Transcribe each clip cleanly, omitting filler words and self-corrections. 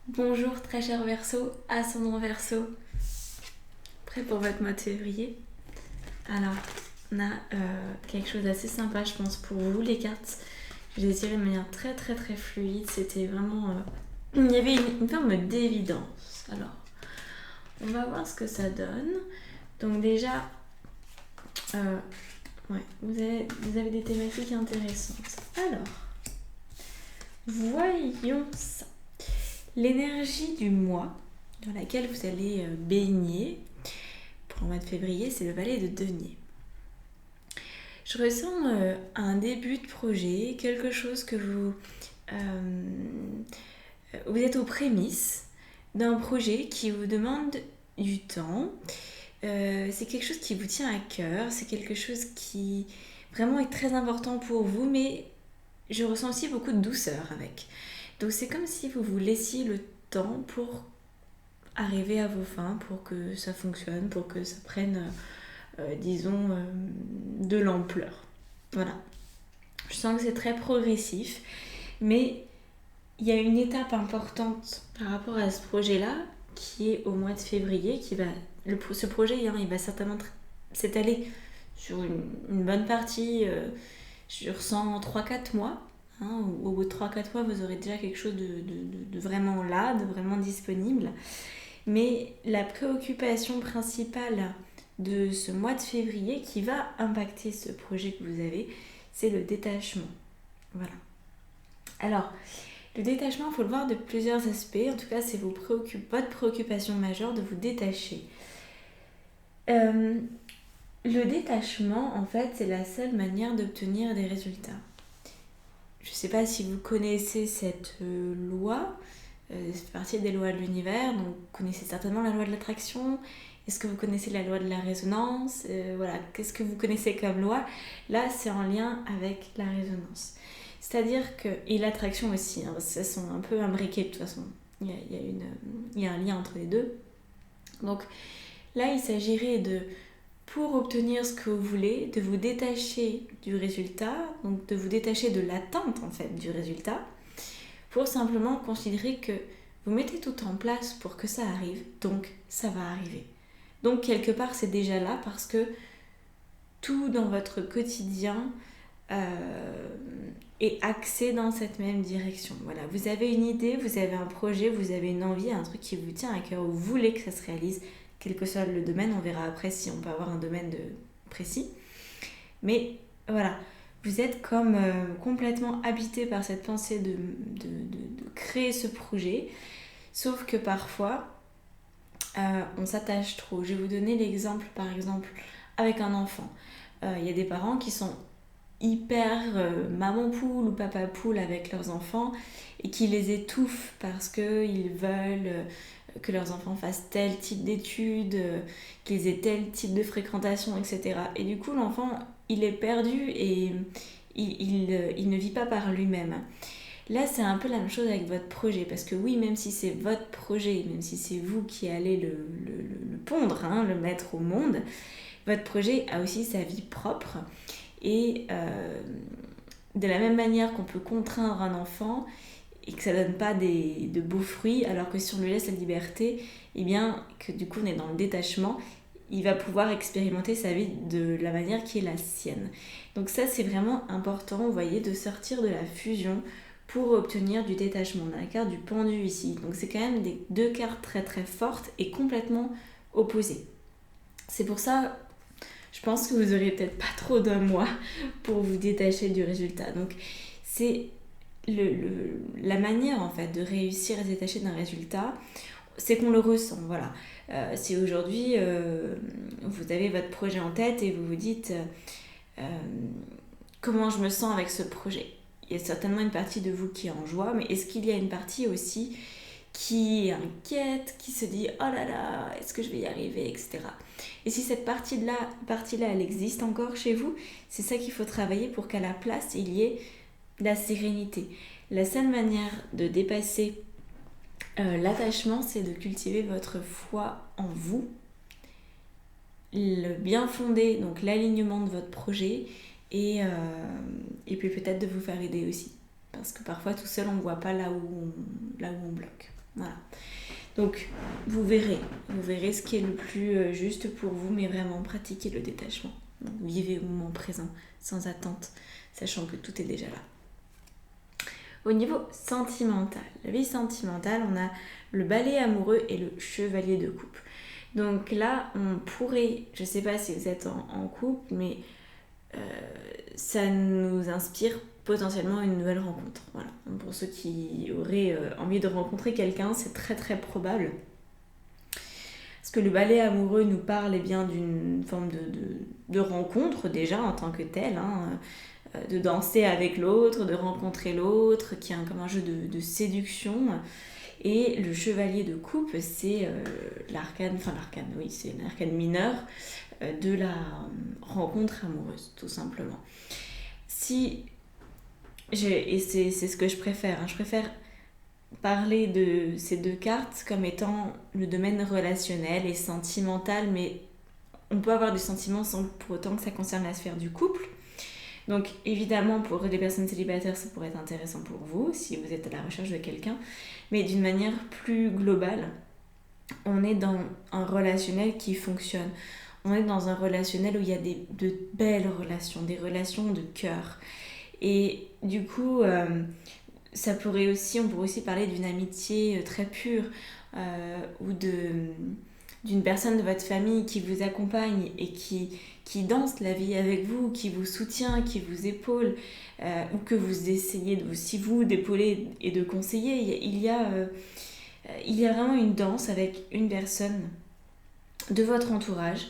Bonjour très cher Verseau, ascendant Verseau, prêt pour votre mois de février? Alors, on a quelque chose d'assez sympa je pense pour vous, les cartes. Je les ai tirées de manière très très très fluide, c'était vraiment... il y avait une forme d'évidence. Alors, on va voir ce que ça donne. Donc déjà, ouais, vous avez des thématiques intéressantes. Alors, voyons ça. L'énergie du mois dans laquelle vous allez baigner pour le mois de février, c'est le valet de denier. Je ressens un début de projet, quelque chose que vous êtes aux prémices d'un projet qui vous demande du temps. C'est quelque chose qui vous tient à cœur, c'est quelque chose qui vraiment est très important pour vous, mais je ressens aussi beaucoup de douceur avec. Donc c'est comme si vous vous laissiez le temps pour arriver à vos fins, pour que ça fonctionne, pour que ça prenne, de l'ampleur. Voilà. Je sens que c'est très progressif, mais il y a une étape importante par rapport à ce projet-là, qui est au mois de février, ce projet, il va certainement s'étaler sur une bonne partie, je ressens 3-4 mois. Au bout de 3-4 mois, vous aurez déjà quelque chose de vraiment là, de vraiment disponible. Mais la préoccupation principale de ce mois de février qui va impacter ce projet que vous avez, c'est le détachement. Voilà. Alors, le détachement, il faut le voir de plusieurs aspects. En tout cas, c'est votre préoccupation majeure de vous détacher. Le détachement, en fait, c'est la seule manière d'obtenir des résultats. Je ne sais pas si vous connaissez cette loi. C'est partie des lois de l'univers, donc vous connaissez certainement la loi de l'attraction. Est-ce que vous connaissez la loi de la résonance? Voilà, qu'est-ce que vous connaissez comme loi? Là, c'est en lien avec la résonance. C'est-à-dire que, et l'attraction aussi, ça sont un peu imbriqués de toute façon. Il y a un lien entre les deux. Donc là, il s'agirait pour obtenir ce que vous voulez, de vous détacher du résultat, donc de vous détacher de l'attente en fait du résultat, pour simplement considérer que vous mettez tout en place pour que ça arrive, donc ça va arriver. Donc quelque part c'est déjà là parce que tout dans votre quotidien est axé dans cette même direction. Voilà, vous avez une idée, vous avez un projet, vous avez une envie, un truc qui vous tient à cœur, vous voulez que ça se réalise, quel que soit le domaine, on verra après si on peut avoir un domaine précis. Mais voilà, vous êtes comme complètement habité par cette pensée de créer ce projet, sauf que parfois on s'attache trop. Je vais vous donner l'exemple, par exemple, avec un enfant. Il y a des parents qui sont hyper maman poule ou papa poule avec leurs enfants et qui les étouffent parce qu'ils veulent que leurs enfants fassent tel type d'études, qu'ils aient tel type de fréquentation, etc. Et du coup, l'enfant, il est perdu et il ne vit pas par lui-même. Là, c'est un peu la même chose avec votre projet, parce que oui, même si c'est votre projet, même si c'est vous qui allez le pondre, le mettre au monde, votre projet a aussi sa vie propre. Et de la même manière qu'on peut contraindre un enfant et que ça donne pas de beaux fruits, alors que si on lui laisse la liberté, et bien que du coup on est dans le détachement, il va pouvoir expérimenter sa vie de la manière qui est la sienne. Donc ça c'est vraiment important, vous voyez, de sortir de la fusion pour obtenir du détachement. On a la carte du pendu ici, donc c'est quand même deux cartes très très fortes et complètement opposées. C'est pour ça, je pense que vous aurez peut-être pas trop d'un mois pour vous détacher du résultat. Donc c'est la manière en fait de réussir à se détacher d'un résultat, c'est qu'on le ressent. Voilà. Si aujourd'hui vous avez votre projet en tête et vous vous dites comment je me sens avec ce projet, il y a certainement une partie de vous qui est en joie, mais est-ce qu'il y a une partie aussi qui est inquiète, qui se dit oh là là, est-ce que je vais y arriver, etc. Et si cette partie-là, elle existe encore chez vous, c'est ça qu'il faut travailler pour qu'à la place, il y ait la sérénité. La seule manière de dépasser l'attachement, c'est de cultiver votre foi en vous, le bien fondé, donc l'alignement de votre projet, et puis peut-être de vous faire aider aussi. Parce que parfois, tout seul, on ne voit pas là où on bloque. Voilà. Donc, vous verrez ce qui est le plus juste pour vous, mais vraiment pratiquez le détachement. Donc, vivez au moment présent, sans attente, sachant que tout est déjà là. Au niveau sentimental, la vie sentimentale, on a le balai amoureux et le chevalier de coupe. Donc là, on pourrait, je ne sais pas si vous êtes en couple, mais ça nous inspire potentiellement une nouvelle rencontre. Voilà. Pour ceux qui auraient envie de rencontrer quelqu'un, c'est très très probable. Parce que le balai amoureux nous parle bien d'une forme de rencontre déjà en tant que telle, de danser avec l'autre, de rencontrer l'autre, qui est comme un jeu de séduction. Et le chevalier de coupe, c'est l'arcane, oui, c'est l'arcane mineur de la rencontre amoureuse, tout simplement. Et c'est ce que je préfère, je préfère parler de ces deux cartes comme étant le domaine relationnel et sentimental, mais on peut avoir du sentiment sans pour autant que ça concerne la sphère du couple. Donc évidemment, pour les personnes célibataires, ça pourrait être intéressant pour vous, si vous êtes à la recherche de quelqu'un, mais d'une manière plus globale, on est dans un relationnel qui fonctionne. On est dans un relationnel où il y a de belles relations, des relations de cœur. Et du coup, on pourrait aussi parler d'une amitié très pure, ou d'une personne de votre famille qui vous accompagne et qui danse la vie avec vous, qui vous soutient, qui vous épaule, ou que vous essayez aussi vous d'épauler et de conseiller. Il y a vraiment une danse avec une personne de votre entourage,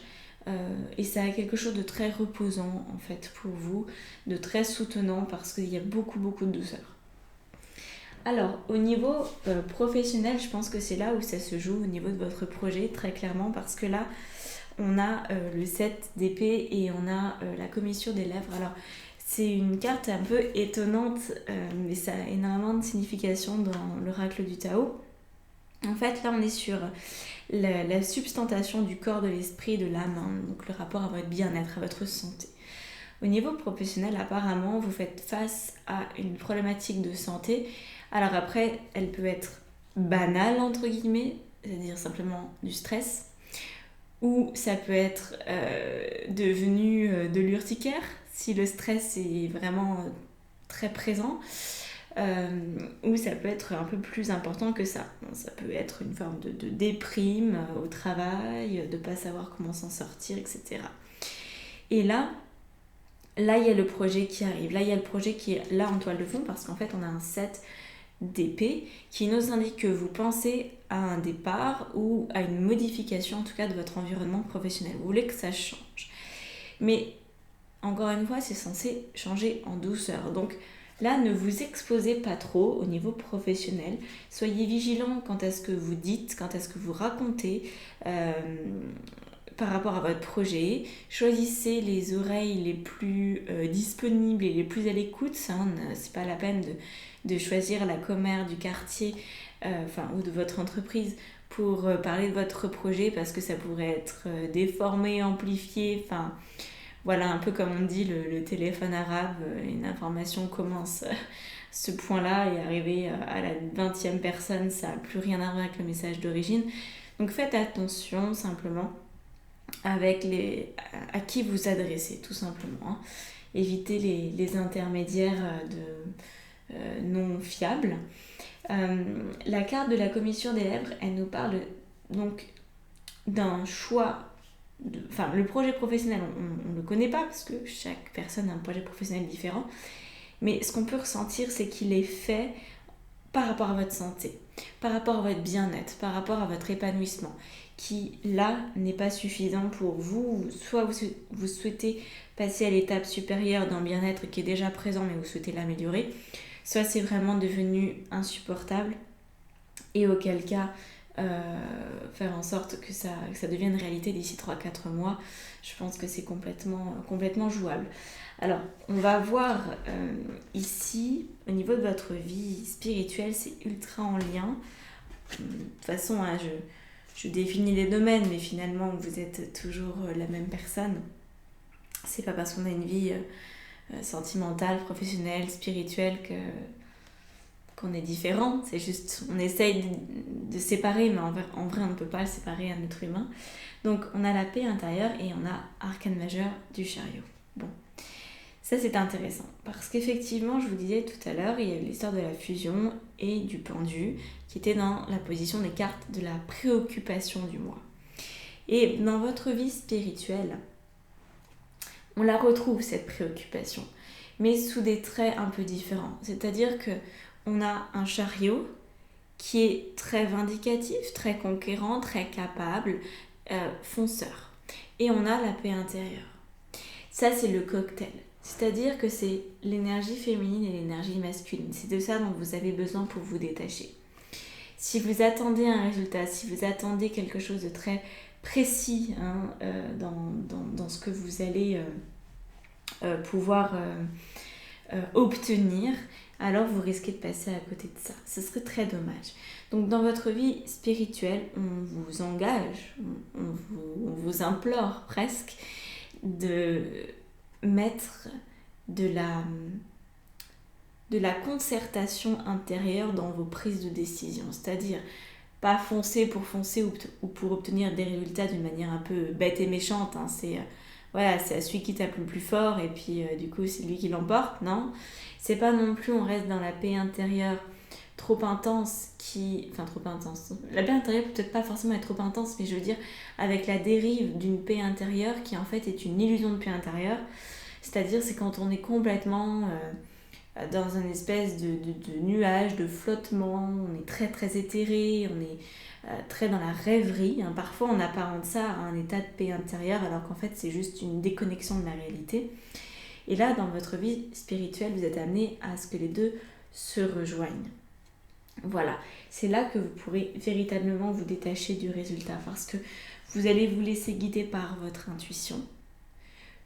et ça a quelque chose de très reposant en fait pour vous, de très soutenant parce qu'il y a beaucoup beaucoup de douceur. Alors, au niveau professionnel, je pense que c'est là où ça se joue au niveau de votre projet, très clairement, parce que là, on a le 7 d'épée et on a la commissure des lèvres. Alors, c'est une carte un peu étonnante, mais ça a énormément de signification dans l'oracle du Tao. En fait, là, on est sur la substantation du corps, de l'esprit, de l'âme, donc le rapport à votre bien-être, à votre santé. Au niveau professionnel, apparemment, vous faites face à une problématique de santé. Alors après, elle peut être banale, entre guillemets, c'est-à-dire simplement du stress, ou ça peut être devenu de l'urticaire, si le stress est vraiment très présent, ou ça peut être un peu plus important que ça. Ça peut être une forme de déprime au travail, de ne pas savoir comment s'en sortir, etc. Et là, il y a le projet qui arrive. Là, il y a le projet qui est là en toile de fond parce qu'en fait, on a un 7 d'épée qui nous indique que vous pensez à un départ ou à une modification, en tout cas, de votre environnement professionnel. Vous voulez que ça change. Mais, encore une fois, c'est censé changer en douceur. Donc, là, ne vous exposez pas trop au niveau professionnel. Soyez vigilant quant à ce que vous dites, quant à ce que vous racontez, par rapport à votre projet. Choisissez les oreilles les plus disponibles et les plus à l'écoute. C'est pas la peine de choisir la commère du quartier ou de votre entreprise pour parler de votre projet parce que ça pourrait être déformé, amplifié. Voilà, un peu comme on dit le téléphone arabe, une information commence ce point-là et arriver à la 20e personne, ça n'a plus rien à voir avec le message d'origine. Donc faites attention simplement avec à qui vous adressez, tout simplement. Évitez les intermédiaires non fiables. La carte de la commissure des lèvres, elle nous parle donc d'un choix. Le projet professionnel, on ne le connaît pas parce que chaque personne a un projet professionnel différent. Mais ce qu'on peut ressentir, c'est qu'il est fait par rapport à votre santé, par rapport à votre bien-être, par rapport à votre épanouissement, qui là n'est pas suffisant pour vous. Soit vous souhaitez passer à l'étape supérieure d'un bien-être qui est déjà présent mais vous souhaitez l'améliorer, soit c'est vraiment devenu insupportable et auquel cas faire en sorte que ça devienne réalité d'ici 3-4 mois. Je pense que c'est complètement jouable. Alors, on va voir ici, au niveau de votre vie spirituelle, c'est ultra en lien. De toute façon, je définis les domaines, mais finalement, vous êtes toujours la même personne. C'est pas parce qu'on a une vie sentimentale, professionnelle, spirituelle qu'on est différent. C'est juste, on essaye séparer, mais en vrai on ne peut pas le séparer un être humain. Donc on a la paix intérieure et on a arcane majeur du chariot. Bon, ça c'est intéressant parce qu'effectivement, je vous disais tout à l'heure, il y a l'histoire de la fusion et du pendu qui était dans la position des cartes de la préoccupation du moi. Et dans votre vie spirituelle, on la retrouve cette préoccupation, mais sous des traits un peu différents. C'est-à-dire que on a un chariot qui est très vindicatif, très conquérant, très capable, fonceur. Et on a la paix intérieure. Ça, c'est le cocktail. C'est-à-dire que c'est l'énergie féminine et l'énergie masculine. C'est de ça dont vous avez besoin pour vous détacher. Si vous attendez un résultat, si vous attendez quelque chose de très précis dans ce que vous allez pouvoir obtenir, alors vous risquez de passer à côté de ça. Ce serait très dommage. Donc dans votre vie spirituelle, on vous engage, on vous implore presque de mettre de la concertation intérieure dans vos prises de décision. C'est-à-dire pas foncer ou pour obtenir des résultats d'une manière un peu bête et méchante. Hein. C'est à celui qui tape le plus fort et puis du coup c'est lui qui l'emporte. Non, c'est pas non plus on reste dans la paix intérieure trop intense trop intense. La paix intérieure peut peut-être pas forcément être trop intense, mais je veux dire avec la dérive d'une paix intérieure qui en fait est une illusion de paix intérieure. C'est-à-dire c'est quand on est complètement dans une espèce de nuage, de flottement, on est très très éthéré, on est très dans la rêverie. Hein. Parfois on apparente ça à un état de paix intérieure alors qu'en fait c'est juste une déconnexion de la réalité. Et là dans votre vie spirituelle vous êtes amené à ce que les deux se rejoignent. Voilà, c'est là que vous pourrez véritablement vous détacher du résultat parce que vous allez vous laisser guider par votre intuition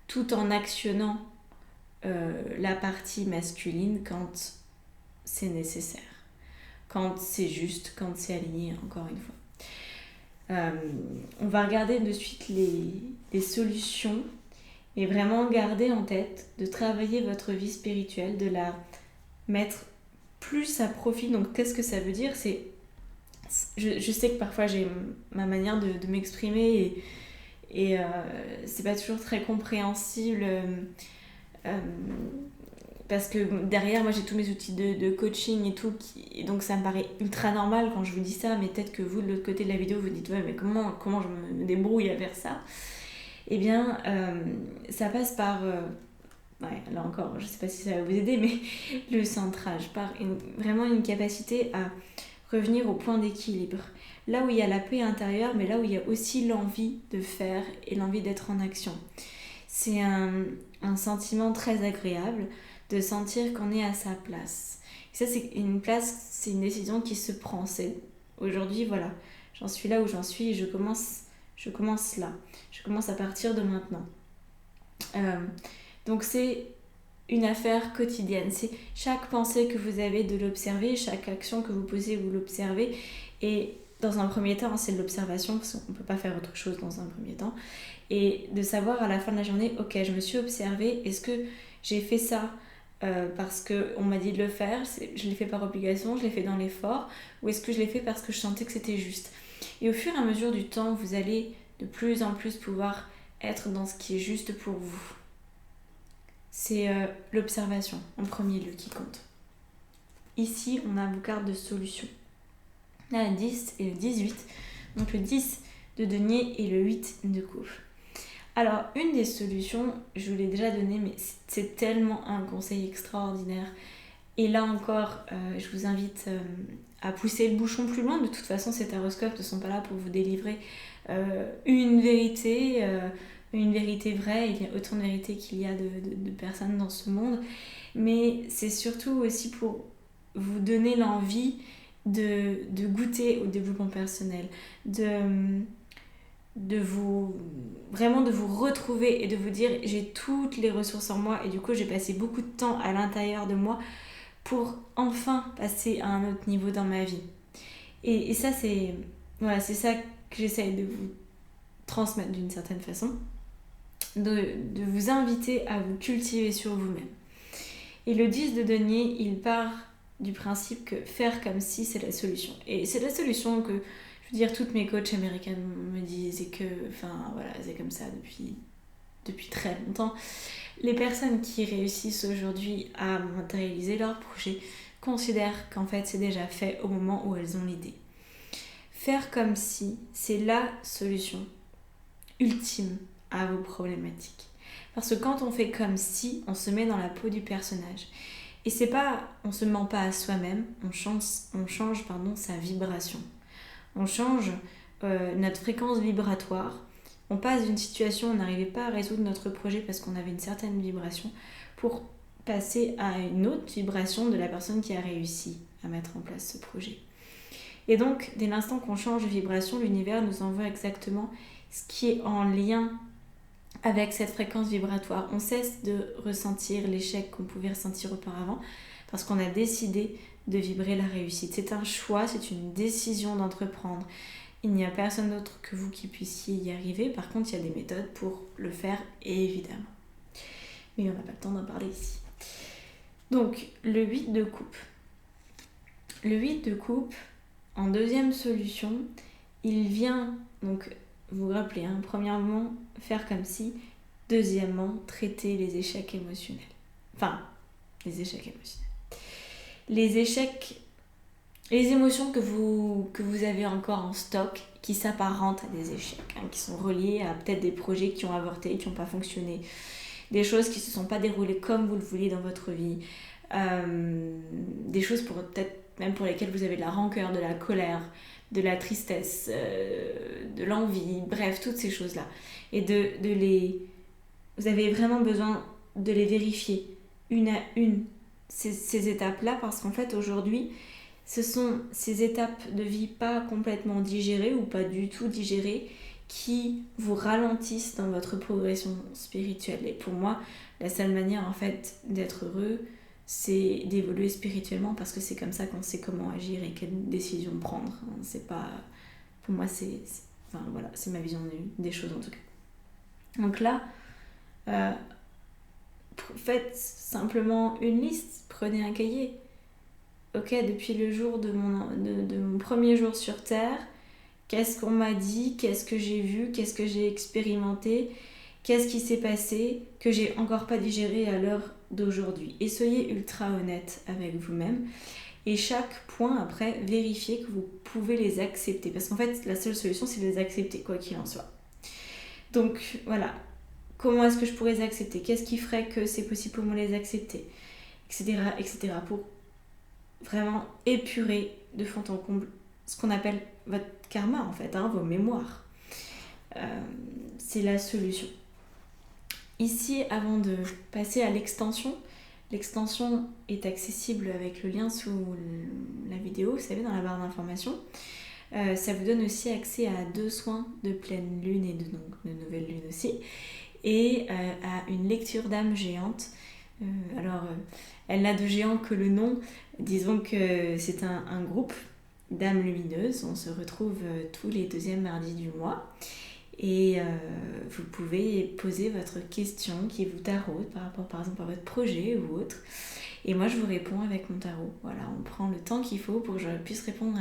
tout en actionnant la partie masculine quand c'est nécessaire, quand c'est juste, quand c'est aligné, encore une fois. On va regarder de suite les solutions et vraiment garder en tête de travailler votre vie spirituelle, de la mettre plus à profit. Donc qu'est-ce que ça veut dire ? Je sais que parfois j'ai ma manière de m'exprimer et c'est pas toujours très compréhensible parce que derrière moi j'ai tous mes outils de coaching et tout et donc ça me paraît ultra normal quand je vous dis ça, mais peut-être que vous de l'autre côté de la vidéo vous dites ouais mais comment je me débrouille à faire ça. Eh bien ça passe par là encore je sais pas si ça va vous aider, mais le centrage, par vraiment une capacité à revenir au point d'équilibre, là où il y a la paix intérieure mais là où il y a aussi l'envie de faire et l'envie d'être en action. C'est un sentiment très agréable de sentir qu'on est à sa place. Et ça c'est une place, c'est une décision qui se prend. C'est aujourd'hui voilà, j'en suis là où j'en suis et je commence là. Je commence à partir de maintenant. Donc c'est une affaire quotidienne. C'est chaque pensée que vous avez de l'observer, chaque action que vous posez, vous l'observez. Et dans un premier temps, c'est de l'observation parce qu'on ne peut pas faire autre chose dans un premier temps. Et de savoir à la fin de la journée, ok, je me suis observée, est-ce que j'ai fait ça parce qu'on m'a dit de le faire, je l'ai fait par obligation, je l'ai fait dans l'effort, ou est-ce que je l'ai fait parce que je sentais que c'était juste. Et au fur et à mesure du temps, vous allez de plus en plus pouvoir être dans ce qui est juste pour vous. C'est l'observation en premier lieu qui compte. Ici, on a vos cartes de solution. On a le 10 et le 18. Donc le 10 de denier et le 8 de coupe. Alors, une des solutions, je vous l'ai déjà donnée, mais c'est tellement un conseil extraordinaire. Et là encore, je vous invite à pousser le bouchon plus loin. De toute façon, ces taroscopes ne sont pas là pour vous délivrer une vérité vraie. Il y a autant de vérités qu'il y a de personnes dans ce monde. Mais c'est surtout aussi pour vous donner l'envie de goûter au développement personnel, de vous retrouver et de vous dire j'ai toutes les ressources en moi et du coup j'ai passé beaucoup de temps à l'intérieur de moi pour enfin passer à un autre niveau dans ma vie. Et ça c'est ça que j'essaye de vous transmettre d'une certaine façon, de vous inviter à vous cultiver sur vous-même. Et le 10 de denier, il part du principe que faire comme si c'est la solution. Et c'est la solution que, je veux dire, toutes mes coachs américaines me disent et que, enfin voilà, c'est comme ça depuis très longtemps. Les personnes qui réussissent aujourd'hui à matérialiser leur projet considèrent qu'en fait c'est déjà fait au moment où elles ont l'idée. Faire comme si, c'est la solution ultime à vos problématiques. Parce que quand on fait comme si, on se met dans la peau du personnage. Et c'est pas, on se ment pas à soi-même, on change sa vibration. On change notre fréquence vibratoire. On passe d'une situation où on n'arrivait pas à résoudre notre projet parce qu'on avait une certaine vibration pour passer à une autre vibration de la personne qui a réussi à mettre en place ce projet. Et donc, dès l'instant qu'on change de vibration, l'univers nous envoie exactement ce qui est en lien avec cette fréquence vibratoire. On cesse de ressentir l'échec qu'on pouvait ressentir auparavant parce qu'on a décidé de vibrer la réussite. C'est un choix, c'est une décision d'entreprendre. Il n'y a personne d'autre que vous qui puissiez y arriver. Par contre, il y a des méthodes pour le faire, évidemment. Mais on n'a pas le temps d'en parler ici. Donc, le 8 de coupe. Le 8 de coupe, en deuxième solution, il vient, donc vous vous rappelez, premièrement, faire comme si, deuxièmement, traiter les échecs émotionnels. Enfin, les échecs émotionnels. Les échecs, les émotions que vous avez encore en stock, qui s'apparentent à des échecs, qui sont reliés à peut-être des projets qui ont avorté, qui n'ont pas fonctionné, des choses qui ne se sont pas déroulées comme vous le vouliez dans votre vie, des choses peut-être même pour lesquelles vous avez de la rancœur, de la colère, de la tristesse, de l'envie, bref, toutes ces choses-là. Et vous avez vraiment besoin de les vérifier une à une, ces étapes-là, parce qu'en fait, aujourd'hui, ce sont ces étapes de vie pas complètement digérées ou pas du tout digérées qui vous ralentissent dans votre progression spirituelle. Et pour moi, la seule manière, en fait, d'être heureux, c'est d'évoluer spirituellement parce que c'est comme ça qu'on sait comment agir et quelle décision prendre. C'est pas... Pour moi, enfin, voilà, c'est ma vision des choses en tout cas. Donc là, faites simplement une liste, prenez un cahier. Ok, depuis le jour de mon premier jour sur Terre, qu'est-ce qu'on m'a dit, qu'est-ce que j'ai vu, qu'est-ce que j'ai expérimenté, qu'est-ce qui s'est passé que j'ai encore pas digéré à l'heure d'aujourd'hui. Et soyez ultra honnête avec vous-même. Et chaque point, après, vérifiez que vous pouvez les accepter. Parce qu'en fait, la seule solution, c'est de les accepter, quoi qu'il en soit. Donc, voilà. Comment est-ce que je pourrais les accepter? Qu'est-ce qui ferait que c'est possible pour moi de les accepter? Etc., etc. Pour vraiment épurer de fond en comble ce qu'on appelle votre karma, en fait, vos mémoires. C'est la solution. Ici, avant de passer à l'extension est accessible avec le lien sous la vidéo, vous savez, dans la barre d'information. Ça vous donne aussi accès à 2 soins de pleine lune et de nouvelle lune aussi, et à une lecture d'âme géante. Elle n'a de géant que le nom. Disons que c'est un groupe d'âmes lumineuses. On se retrouve tous les 2e mardis du mois. Et vous pouvez poser votre question qui vous taraude par rapport par exemple à votre projet ou autre. Et moi je vous réponds avec mon tarot. Voilà, on prend le temps qu'il faut pour que je puisse répondre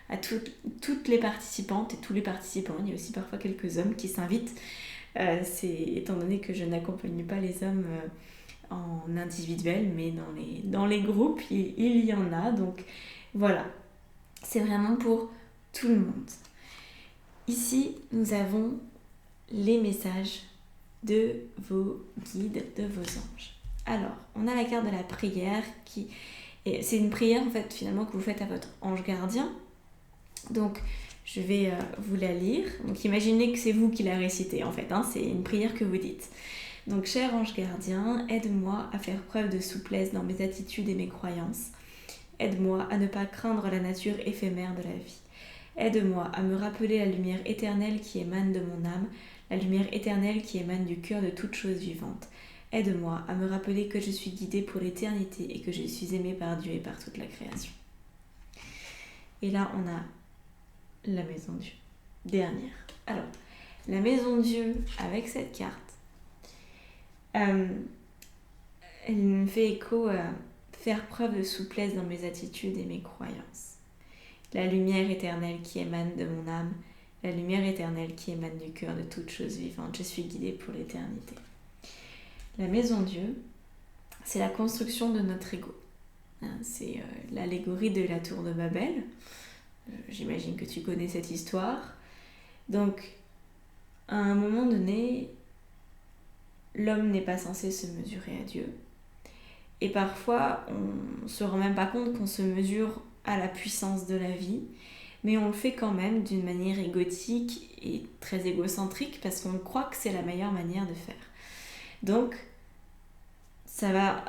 à toutes les participantes et tous les participants. Il y a aussi parfois quelques hommes qui s'invitent. Étant donné que je n'accompagne pas les hommes en individuel, mais dans les groupes, il y en a. Donc voilà, c'est vraiment pour tout le monde. Ici, nous avons les messages de vos guides, de vos anges. Alors, on a la carte de la prière c'est une prière en fait finalement que vous faites à votre ange gardien. Donc, je vais vous la lire. Donc, imaginez que c'est vous qui la récitez en fait. C'est une prière que vous dites. Donc, cher ange gardien, aide-moi à faire preuve de souplesse dans mes attitudes et mes croyances. Aide-moi à ne pas craindre la nature éphémère de la vie. Aide-moi à me rappeler la lumière éternelle qui émane de mon âme, la lumière éternelle qui émane du cœur de toute chose vivante. Aide-moi à me rappeler que je suis guidée pour l'éternité et que je suis aimée par Dieu et par toute la création. Et là, on a la maison Dieu, dernière. Alors, la maison Dieu, avec cette carte, elle me fait écho à faire preuve de souplesse dans mes attitudes et mes croyances. La lumière éternelle qui émane de mon âme, la lumière éternelle qui émane du cœur de toute chose vivante, je suis guidée pour l'éternité. La maison Dieu, c'est la construction de notre ego. C'est l'allégorie de la tour de Babel. J'imagine que tu connais cette histoire. Donc, à un moment donné, l'homme n'est pas censé se mesurer à Dieu. Et parfois, on ne se rend même pas compte qu'on se mesure à la puissance de la vie, mais on le fait quand même d'une manière égotique et très égocentrique parce qu'on croit que c'est la meilleure manière de faire. Donc, ça va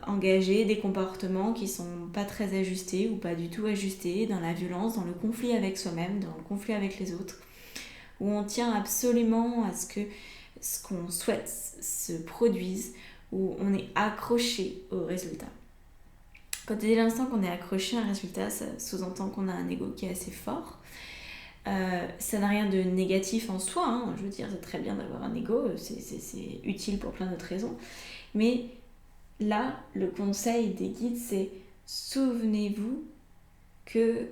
engager des comportements qui sont pas très ajustés ou pas du tout ajustés, dans la violence, dans le conflit avec soi-même, dans le conflit avec les autres, où on tient absolument à ce que ce qu'on souhaite se produise, où on est accroché au résultat. Quand dès l'instant qu'on est accroché à un résultat, ça sous-entend qu'on a un ego qui est assez fort. Ça n'a rien de négatif en soi, hein. Je veux dire, c'est très bien d'avoir un ego, c'est utile pour plein d'autres raisons. Mais là, le conseil des guides, c'est souvenez-vous que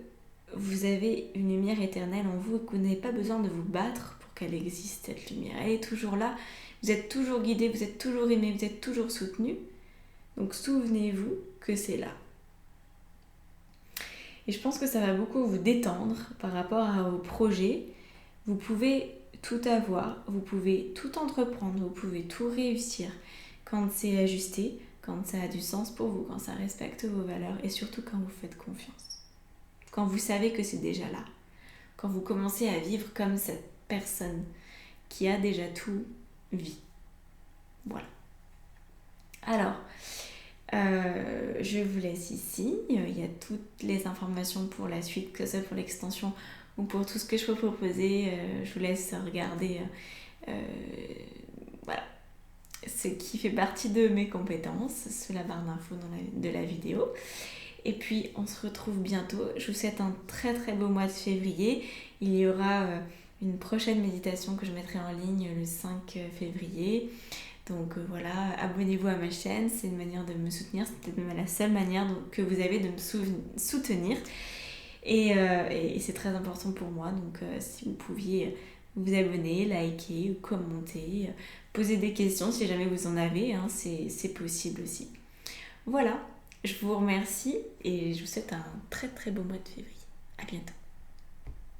vous avez une lumière éternelle en vous et que vous n'avez pas besoin de vous battre pour qu'elle existe, cette lumière. Elle est toujours là, vous êtes toujours guidé, vous êtes toujours aimé, vous êtes toujours soutenu. Donc souvenez-vous que c'est là. Et je pense que ça va beaucoup vous détendre par rapport à vos projets. Vous pouvez tout avoir, vous pouvez tout entreprendre, vous pouvez tout réussir quand c'est ajusté, quand ça a du sens pour vous, quand ça respecte vos valeurs et surtout quand vous faites confiance. Quand vous savez que c'est déjà là. Quand vous commencez à vivre comme cette personne qui a déjà tout vit. Voilà. Alors, je vous laisse ici. Il y a toutes les informations pour la suite, que ce soit pour l'extension ou pour tout ce que je peux proposer. Je vous laisse regarder voilà, ce qui fait partie de mes compétences sous la barre d'infos de la vidéo. Et puis on se retrouve bientôt. Je vous souhaite un très très beau mois de février. Il y aura une prochaine méditation que je mettrai en ligne le 5 février. Donc voilà, abonnez-vous à ma chaîne, c'est une manière de me soutenir, c'est peut-être même la seule manière que vous avez de me soutenir. Et c'est très important pour moi, donc si vous pouviez vous abonner, liker ou commenter, poser des questions si jamais vous en avez, hein, c'est possible aussi. Voilà, je vous remercie et je vous souhaite un très très beau mois de février. À bientôt.